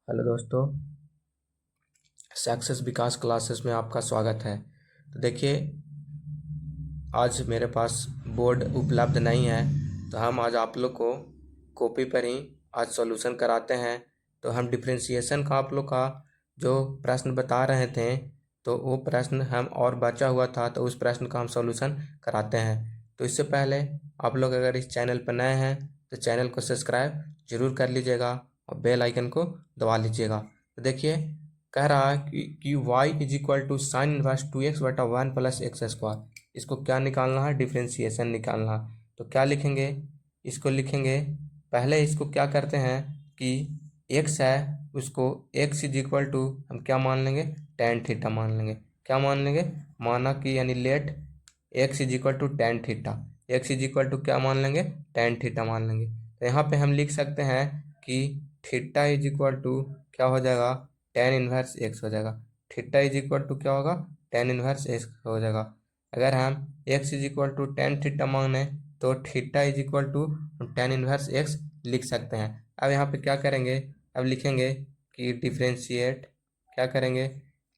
Hello दोस्तों, success विकास classes में आपका स्वागत है। तो देखिए, आज मेरे पास बोर्ड उपलब्ध नहीं है, तो हम आज आप लोग को कॉपी पर ही आज सॉल्यूशन कराते हैं। तो हम डिफरेंशिएशन का आप लोग का जो प्रश्न बता रहे थे, तो वो प्रश्न हम और बचा हुआ था, तो उस प्रश्न का हम सॉल्यूशन कराते हैं। तो इससे पहले आप लोग अगर इस चैनल पर नए हैं तो चैनल को सब्सक्राइब जरूर कर लीजिएगा और बेल आइकन को दबा लीजिएगा। तो देखिए, कह रहा है कि y is equal to sine inverse 2x बटा 1 प्लस एक्स स्क्वायर। इसको क्या निकालना है? डिफरेंशिएशन निकालना है। तो क्या लिखेंगे? इसको लिखेंगे, पहले इसको क्या करते हैं कि x है, उसको x इज इक्वल टू हम क्या मान लेंगे? टेन थीटा मान लेंगे। क्या मान लेंगे? माना कि यानी let x is equal to tan theta. x is equal to क्या मान लेंगे? टेन थीटा मान लेंगे। तो यहाँ पे हम लिख सकते हैं कि थीटा इज इक्वल टू क्या हो जाएगा? टेन इनवर्स एक्स हो जाएगा। थीटा इज इक्वल टू क्या होगा? टेन इनवर्स एक्स हो जाएगा। अगर हम x is equal to tan theta मांगे तो theta is equal to tan inverse x लिख सकते हैं। अब यहाँ पे क्या करेंगे? अब लिखेंगे कि डिफ्रेंशिएट, क्या करेंगे?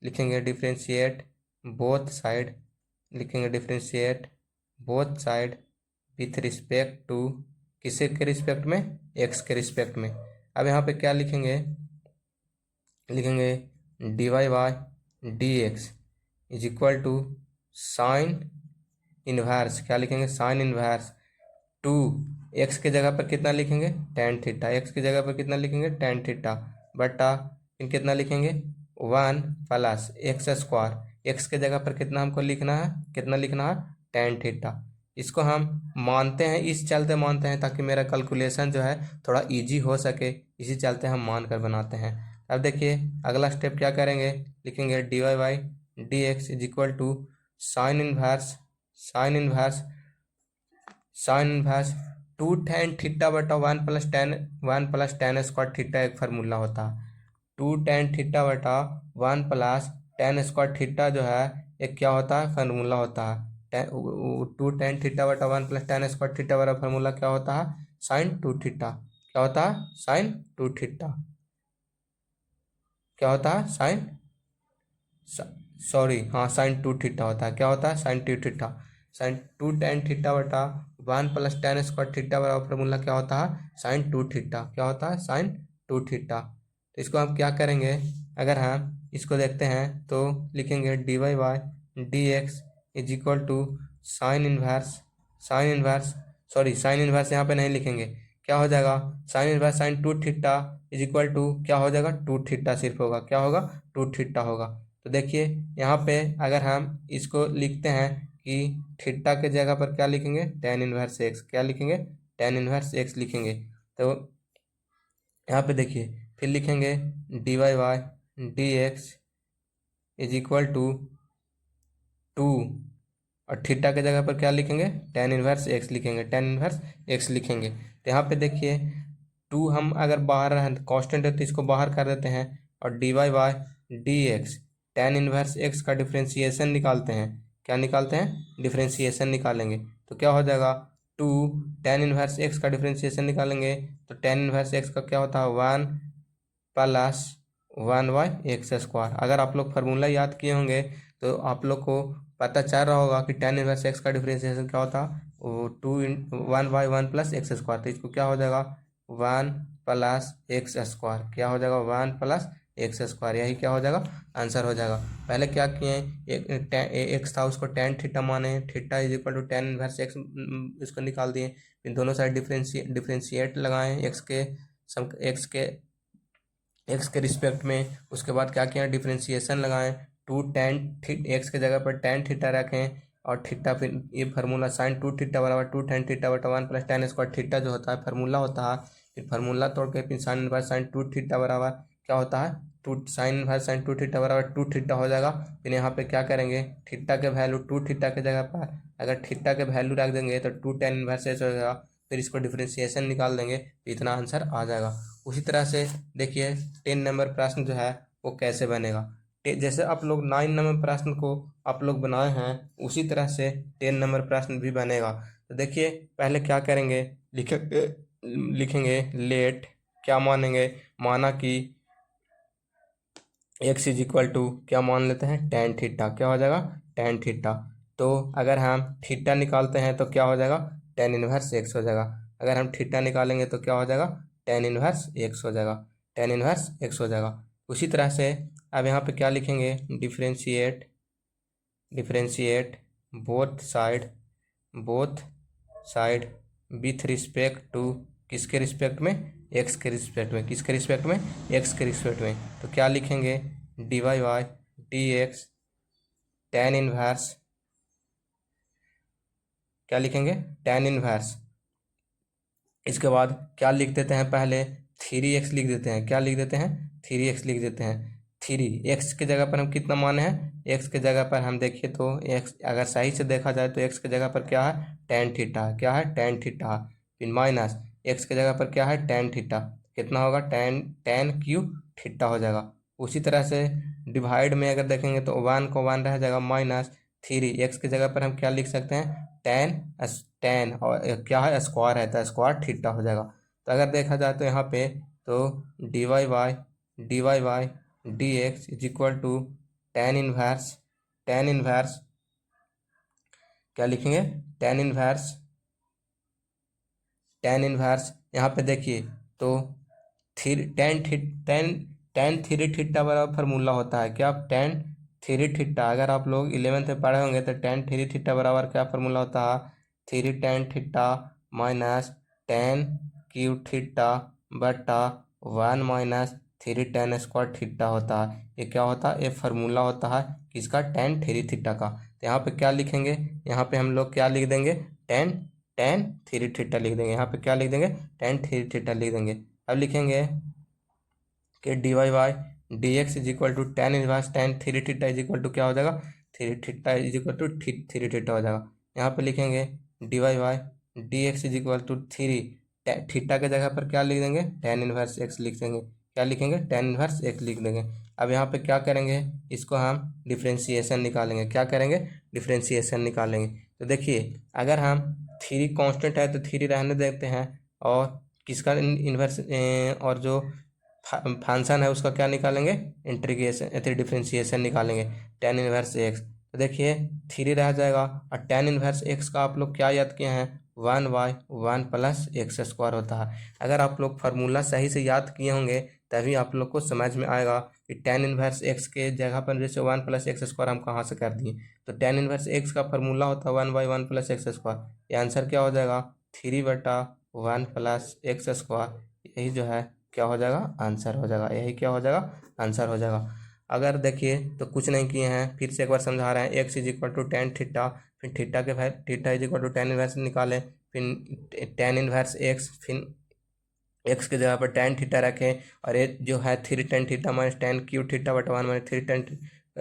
लिखेंगे डिफ्रेंशिएट बोथ साइड, लिखेंगे differentiate both side with respect to, किसे के रिस्पेक्ट में? एक्स के रिस्पेक्ट में। अब यहाँ पे क्या लिखेंगे? लिखेंगे d y by d x is equal to sine inverse, क्या लिखेंगे? साइन इनवर्स टू, एक्स के जगह पर कितना लिखेंगे? Tan theta. एक्स की जगह पर कितना लिखेंगे? टेन थीटा बटा फिर कितना लिखेंगे? One plus x square. X के जगह पर कितना हमको लिखना है? कितना लिखना है? Tan theta. इसको हम मानते हैं, इस चलते मानते हैं ताकि मेरा कैलकुलेशन जो है थोड़ा इजी हो सके, इसी चलते हम मान कर बनाते हैं। अब देखिए, अगला स्टेप क्या करेंगे? लिखेंगे d y by d x is equal to sine inverse, sine inverse, sine inverse two tan theta बटा one plus tan square theta एक फार्मूला होता है। टू टेन थीटा बटा one plus tan square theta जो है एक क्या होता है? फार्मूला होता है। टू टेन थीटा बटा one plus tan square theta वाला फार्मूला क्या होता है? Sine two theta. क्या होता है? Sine two theta. क्या होता है? साइन, सॉरी, हाँ, साइन टू थीटा होता है। क्या होता है? Sine two theta. Sine two tan theta बटा one plus tan square theta वाला फॉर्मूला क्या होता है? Sine two theta. क्या होता है? Sine two theta. तो इसको हम क्या करेंगे? अगर हम इसको देखते हैं तो लिखेंगे d y by d x is equal to sine inverse, sine inverse, sorry, sine inverse यहाँ पे नहीं लिखेंगे। क्या हो जाएगा? Sine inverse sine two theta is equal to क्या हो जाएगा? टू थीटा सिर्फ होगा। क्या होगा? टू थीटा होगा। तो देखिए, यहाँ पे अगर हम इसको लिखते हैं कि थीटा के जगह पर क्या लिखेंगे? Tan inverse x. क्या लिखेंगे? टेन इनवर्स एक्स लिखेंगे। तो यहाँ पे देखिए, फिर लिखेंगे d y by d x is equal to two, और थीटा के जगह पर क्या लिखेंगे? टेन इनवर्स एक्स लिखेंगे। टेन इनवर्स एक्स लिखेंगे। तो यहाँ पे देखिए, टू हम अगर बाहर कांस्टेंट है तो इसको बाहर कर देते हैं, और d y by d x tan inverse x का डिफ्रेंशिएशन निकालते हैं। क्या निकालते हैं? डिफ्रेंशिएशन निकालेंगे। तो क्या हो जाएगा? टू टेन इनवर्स एक्स का डिफ्रेंशिएशन निकालेंगे तो टेन इनवर्स एक्स का क्या होता है? One plus one by x square. अगर आप लोग फार्मूला याद किए होंगे तो आप लोग को पता चल रहा होगा कि टेन इनवर्स एक्स का डिफरेंशिएशन क्या होता है? वो two in one by one plus x square. तो इसको क्या हो जाएगा? One plus x square. क्या हो जाएगा? One plus x square. यही क्या हो जाएगा? आंसर हो जाएगा। पहले क्या किए? एक एक्स था, उसको टेन थीटा माने, theta is equal to tan inverse x, इसको निकाल दिए। फिर दोनों साइड डिफ्रेंशिएट लगाएं एक्स के रिस्पेक्ट में। उसके बाद क्या किया? डिफ्रेंशिएशन लगाएं। टू टेन एक्स के जगह पर टेन थीटा रखें, और थीटा फिर ये फार्मूला साइन टू थीटा बराबर टू टेन थीटा बटा one plus tan square theta जो होता है फार्मूला होता है। फिर फार्मूला तोड़ के फिर sine inverse sine two theta बराबर क्या होता है? Two sine inverse sine two theta बराबर टू थीटा हो जाएगा। फिर यहाँ पे क्या करेंगे? थीटा के वैल्यू टू थीटा के जगह पर अगर थीटा के वैल्यू रख देंगे तो टू टेन इनवर्स हो जाएगा। फिर इसको डिफ्रेंशिएशन निकाल देंगे तो इतना आंसर आ जाएगा। उसी तरह से देखिए, 10 नंबर प्रश्न जो है वो कैसे बनेगा। जैसे आप लोग 9 नंबर प्रश्न को आप लोग बनाए हैं, उसी तरह से 10 नंबर प्रश्न भी बनेगा। तो देखिए, पहले क्या करेंगे? लिखेंगे लेट, क्या मानेंगे? माना कि एक्स इज इक्वल टू क्या मान लेते हैं, टेन थीटा। क्या हो जाएगा, टेन थीटा। तो अगर हम थीटा निकालते हैं तो क्या हो जाएगा, टेन इनवर्स एक्स हो जाएगा। अगर हम थीटा निकालेंगे तो क्या हो जाएगा, टेन इनवर्स एक्स हो जाएगा, टेन इनवर्स एक्स हो जाएगा। उसी तरह से अब यहाँ पे क्या लिखेंगे, differentiate differentiate both side with respect to, किसके रिस्पेक्ट में, एक्स के रिस्पेक्ट में। किसके रिस्पेक्ट में, एक्स के रिस्पेक्ट में। तो क्या लिखेंगे, d y by d x tan inverse, क्या लिखेंगे, टेन इनवर्स। इसके बाद क्या लिख देते हैं, पहले थ्री एक्स लिख देते हैं। क्या लिख देते हैं, थ्री एक्स लिख देते हैं। थ्री एक्स की जगह पर हम कितना माने हैं, एक्स की जगह पर हम देखिए तो एक्स अगर सही से देखा जाए तो एक्स की जगह पर क्या है, टेन थीटा। क्या है, टेन थीटा। फिर माइनस एक्स की जगह पर क्या है, टेन थीटा। कितना होगा, टेन टेन क्यूब थीटा हो जाएगा। उसी तरह से डिवाइड में अगर देखेंगे तो वन को वन रह जाएगा, माइनस थ्री एक्स की जगह पर हम क्या लिख सकते हैं, टेन और क्या है, स्क्वायर है तो स्क्वायर थीटा हो जाएगा। तो अगर देखा जाए तो यहाँ पे तो d y by d x is equal to tan inverse क्या लिखेंगे, टेन इनवर्स यहाँ पे देखिए तो थ्री टेन थ्री थीटा बराबर फार्मूला होता है क्या, टेन थ्री थीटा। अगर आप लोग 11th में पढ़े होंगे तो टेन थ्री थीटा बराबर क्या फार्मूला होता है, three tan theta minus tan cube theta बटा one minus three tan square theta होता है। ये क्या होता है, ये फार्मूला होता है किसका, टेन थ्री थीटा का। तो यहाँ पे क्या लिखेंगे, यहाँ पे हम लोग क्या लिख देंगे, टेन टेन थ्री थीटा लिख देंगे। यहाँ पे क्या लिख देंगे, टेन थ्री थीटा लिख देंगे। अब लिखेंगे कि d y by d x is equal to tan inverse tan three theta is equal to क्या हो जाएगा, three theta is equal to three theta हो जाएगा। यहाँ पे लिखेंगे d y by d x is equal to three, theta के जगह पर क्या लिख देंगे, टेन इनवर्स एक्स लिख देंगे। क्या लिखेंगे, टेन इनवर्स एक्स लिख देंगे। अब यहाँ पे क्या करेंगे, इसको हम डिफ्रेंशिएशन निकालेंगे। क्या करेंगे, डिफ्रेंशिएशन निकालेंगे। तो देखिए अगर हम थ्री कांस्टेंट है तो थ्री रहने देते हैं, और किसका इन्वर्स और जो फंक्शन है उसका क्या निकालेंगे, इंटीग्रेशन डिफ्रेंशिएशन निकालेंगे, टेन इनवर्स एक्स। तो देखिए थ्री रह जाएगा, और टेन इनवर्स एक्स का आप लोग क्या याद किए हैं, one by one plus x square होता है। अगर आप लोग फार्मूला सही से याद किए होंगे तभी आप लोग को समझ में आएगा कि टेन इनवर्स एक्स के जगह पर जैसे वन प्लस एक्स स्क्वायर हम कहाँ से कर दिए। तो टेन इनवर्स एक्स का फार्मूला होता है one by one plus x square. ये आंसर क्या हो जाएगा, थ्री बटा वन प्लस एक्स स्क्वायर। यही जो है क्या हो जाएगा, आंसर हो जाएगा। यही क्या हो जाएगा, आंसर हो जाएगा। अगर देखिए तो कुछ नहीं किए हैं, फिर से एक बार समझा रहे हैं। X is equal to tan theta, फिर थीटा के भाई theta is equal to tan inverse निकालें, फिर टेन इनवर्स एक्स, फिर एक्स की जगह पर टेन थीटा रखें, और ये जो है three tan theta minus tan cube theta बटा one minus three tan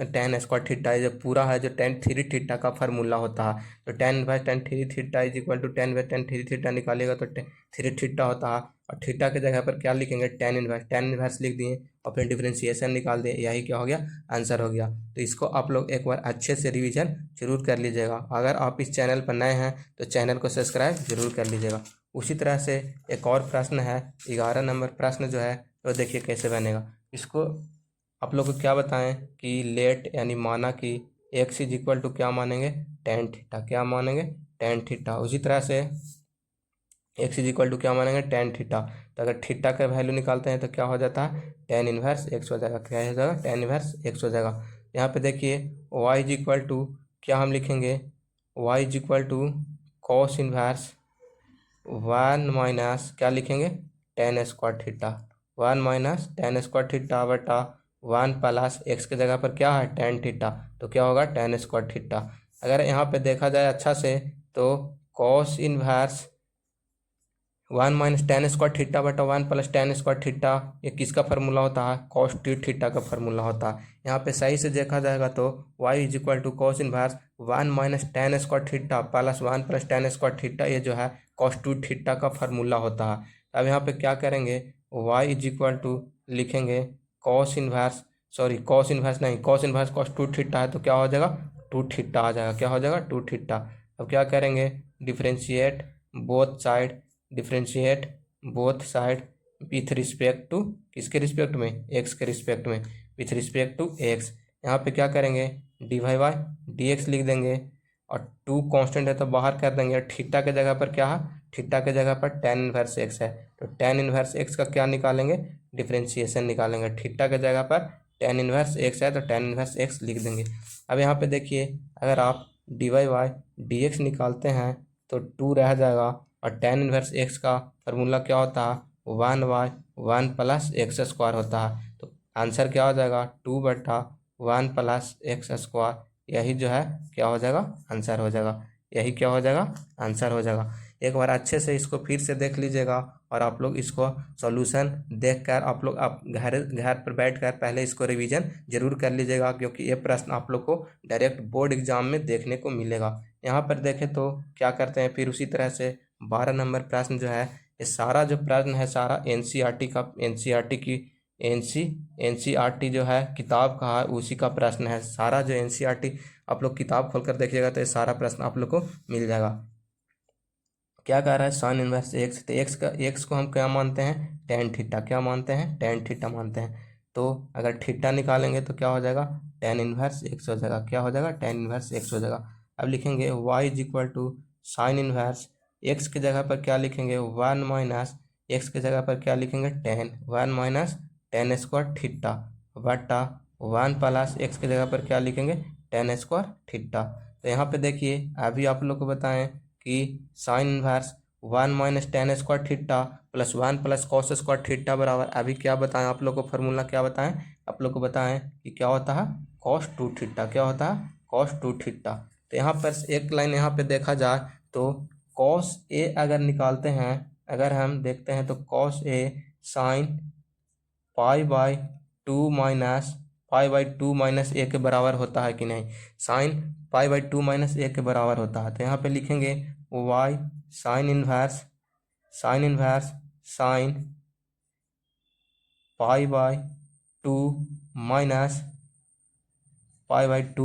tan square theta. ये जो पूरा है जो टेन थ्री थीटा का फार्मूला होता है। तो tan by tan three theta is equal to tan by tan three theta निकालेगा तो थ्री थीटा होता है, और थीटा की जगह पर क्या लिखेंगे, टेन इनवर्स लिख दिए, और फिर डिफ्रेंशिएशन निकाल दिए। यही क्या हो गया, आंसर हो गया। तो इसको आप लोग एक बार अच्छे से रिवीजन जरूर कर लीजिएगा। अगर आप इस चैनल पर नए हैं तो चैनल को सब्सक्राइब जरूर कर लीजिएगा। उसी तरह से एक और प्रश्न है, 11 नंबर प्रश्न जो है वो देखिए कैसे बनेगा। इसको आप लोग को क्या बताएं कि लेट यानी माना कि एक्स इज इक्वल टू क्या मानेंगे, टेन थीटा। क्या मानेंगे, टेन थीटा। उसी तरह से एक्स इज इक्वल टू क्या मानेंगे, टेन थीटा। तो अगर थीटा का वैल्यू निकालते हैं तो क्या हो जाता है, टेन इनवर्स एक्स हो जाएगा। क्या हो जाएगा, टेन इनवर्स एक्स हो जाएगा। यहाँ पे देखिए वाई इज इक्वल टू क्या हम लिखेंगे, y is equal to cos inverse one minus क्या लिखेंगे, tan square theta, one minus tan square theta बटा वन प्लस एक्स की जगह पर क्या है, टेन थीटा। तो क्या होगा, टेन स्क्वायर थीटा। अगर यहाँ पे देखा जाए अच्छा से तो cos inverse one minus tan square theta बटा one plus tan square theta, ये किसका फार्मूला होता है, कॉस टू थीटा का फार्मूला होता है। यहाँ पे सही से देखा जाएगा तो y is equal to cos inverse one minus tan square theta plus one plus tan square theta, ये जो है कॉस टू थीटा का फार्मूला होता है। अब यहाँ पे क्या करेंगे, y इज इक्वल टू लिखेंगे cos inverse, sorry cos inverse नहीं, cos inverse cos two theta है तो क्या हो जाएगा, टू थीटा आ जाएगा। क्या हो जाएगा, टू थीटा। अब क्या करेंगे, differentiate both side, differentiate both side with respect to, किसके रिस्पेक्ट में, एक्स के रिस्पेक्ट में, विथ रिस्पेक्ट टू एक्स। यहाँ पे क्या करेंगे, d y by d x लिख देंगे, और टू कांस्टेंट है तो बाहर कर देंगे। थीटा के जगह पर क्या है, थीटा के जगह पर tan इनवर्स एक्स है, तो tan इनवर्स एक्स का क्या निकालेंगे, डिफ्रेंशिएशन निकालेंगे। थीटा के जगह पर tan इनवर्स एक्स है तो tan इनवर्स एक्स लिख देंगे। अब यहाँ पे देखिए, अगर आप d y by d x निकालते हैं तो 2 रह जाएगा, और tan इनवर्स एक्स का फार्मूला क्या होता है, 1/1 प्लस एक्स स्क्वायर होता है। तो आंसर क्या हो जाएगा, 2/1 प्लस एक्स स्क्वायर। यही जो है क्या हो जाएगा, आंसर हो जाएगा। यही क्या हो जाएगा, आंसर हो जाएगा। एक बार अच्छे से इसको फिर से देख लीजिएगा, और आप लोग इसको सॉल्यूशन देखकर आप घर पर बैठकर पहले इसको रिवीजन जरूर कर लीजिएगा, क्योंकि ये प्रश्न आप लोग को डायरेक्ट बोर्ड एग्जाम में देखने को मिलेगा। यहाँ पर देखें तो क्या करते हैं, फिर उसी तरह से 12 नंबर प्रश्न जो है, ये सारा जो प्रश्न है सारा एनसीईआरटी का, एनसीईआरटी जो है किताब का है, उसी का प्रश्न है सारा। जो एनसीईआरटी आप लोग किताब खोलकर देखिएगा तो ये सारा प्रश्न आप लोग को मिल जाएगा। क्या कह रहा है, साइन इनवर्स एक्स, तो एक्स को हम क्या मानते हैं, टेन थीटा, क्या मानते हैं, टेन थीटा मानते हैं। तो अगर थीटा निकालेंगे तो क्या हो जाएगा, टेन इनवर्स एक्स हो जाएगा, क्या हो जाएगा, टेन इनवर्स एक्स हो जाएगा। अब लिखेंगे y is equal to sine inverse x की जगह पर क्या लिखेंगे, 1 माइनस एक्स की जगह पर क्या लिखेंगे, 1 माइनस टेन स्क्वायर थीटा बटा 1 प्लस एक्स की जगह पर क्या लिखेंगे, टेन स्क्वायर थीटा। तो यहाँ पे देखिए, अभी आप लोग को बताएं कि sine inverse 1 minus tan square theta plus 1 plus cos square theta बराबर, अभी क्या बताएं आप लोग को, फार्मूला क्या बताएं आप लोग को, बताएं कि क्या होता है, कॉस 2 थीटा, क्या होता है, कॉस 2 थीटा। तो यहाँ पर एक लाइन यहाँ पे देखा जाए तो कॉस ए अगर निकालते हैं, अगर हम देखते हैं तो cos A sine pi by two minus A के बराबर होता है कि नहीं, sine pi by two minus A के बराबर होता है। तो यहाँ पे लिखेंगे y sine inverse sine pi by two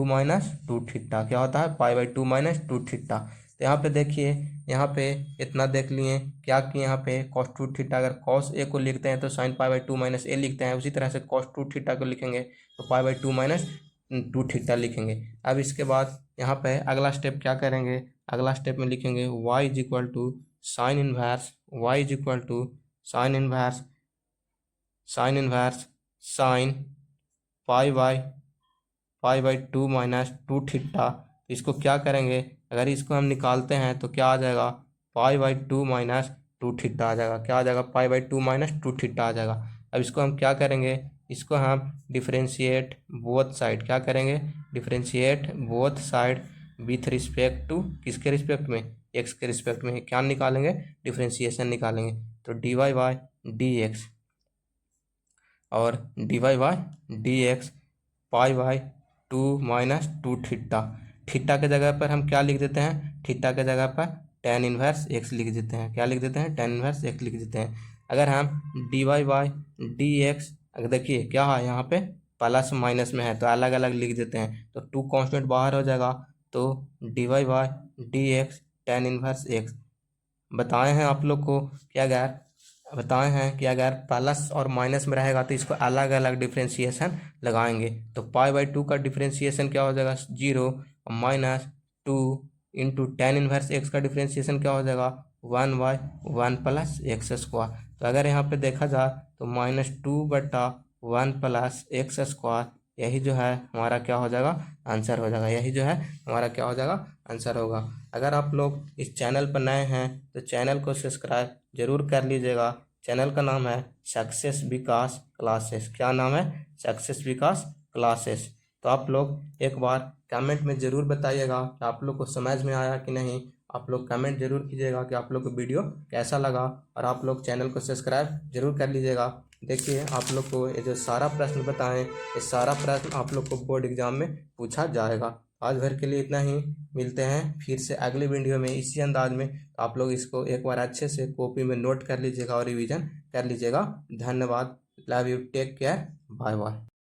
minus two theta, क्या होता है, pi by two minus two theta. तो यहाँ पे देखिए, यहाँ पे इतना देख लिए, क्या कि यहाँ पे कॉस 2 थीटा, अगर कॉस ए को लिखते हैं तो sine pi by two minus A लिखते हैं, उसी तरह से कॉस 2 थीटा को लिखेंगे तो पाई by two minus two theta लिखेंगे। अब इसके बाद यहाँ पे अगला स्टेप क्या करेंगे, अगला स्टेप में लिखेंगे y is equal to sine inverse sine pi by two minus two theta. इसको क्या करेंगे, अगर इसको हम निकालते हैं तो क्या आ जाएगा, pi by two minus two theta आ जाएगा, क्या आ जाएगा, pi by two minus two theta आ जाएगा। अब इसको हम क्या करेंगे, इसको हम डिफ्रेंशिएट बोथ साइड, क्या करेंगे, differentiate both side with respect to, किसके रिस्पेक्ट में, एक्स के रिस्पेक्ट में, क्या निकालेंगे, डिफ्रेंशिएशन निकालेंगे। तो d y by d x और d y by d x pi by two minus two theta, theta के जगह पर हम क्या लिख देते हैं, थीटा के जगह पर टेन इनवर्स एक्स लिख देते हैं, क्या लिख देते हैं, टेन इनवर्स एक्स लिख देते हैं। अगर हम d y by d x, अगर देखिए क्या है, यहाँ पे प्लस माइनस में है तो अलग अलग लिख देते हैं, तो टू कांस्टेंट बाहर हो जाएगा, तो d y by d x tan inverse x. बताए हैं आप लोग को क्या, अगर बताए हैं कि अगर प्लस और माइनस में रहेगा तो इसको अलग अलग डिफ्रेंशिएशन लगाएंगे। तो पाई बाई टू का डिफ्रेंशिएशन क्या हो जाएगा, 0, minus 2 into ten inverse x का डिफ्रेंशिएशन क्या हो जाएगा, 1/1 प्लस एक्स स्क्वायर। तो अगर यहाँ पे देखा जाए तो -2/1 प्लस एक्स स्क्वायर, यही जो है हमारा क्या हो जाएगा, आंसर हो जाएगा। यही जो है हमारा क्या हो जाएगा, आंसर होगा। अगर आप लोग इस चैनल पर नए हैं तो चैनल को सब्सक्राइब जरूर कर लीजिएगा। चैनल का नाम है सक्सेस विकास क्लासेस, क्या नाम है, सक्सेस विकास क्लासेस। तो आप लोग एक बार कमेंट में ज़रूर बताइएगा कि आप लोग को समझ में आया कि नहीं। आप लोग कमेंट जरूर कीजिएगा कि आप लोग को वीडियो कैसा लगा, और आप लोग चैनल को सब्सक्राइब जरूर कर लीजिएगा। देखिए आप लोग को ये जो सारा प्रश्न बताएं, ये सारा प्रश्न आप लोग को बोर्ड एग्जाम में पूछा जाएगा। आज भर के लिए इतना ही, मिलते हैं फिर से अगले वीडियो में इसी अंदाज में। तो आप लोग इसको एक बार अच्छे से कॉपी में नोट कर लीजिएगा और रिवीजन कर लीजिएगा। धन्यवाद, love you, take care, bye bye.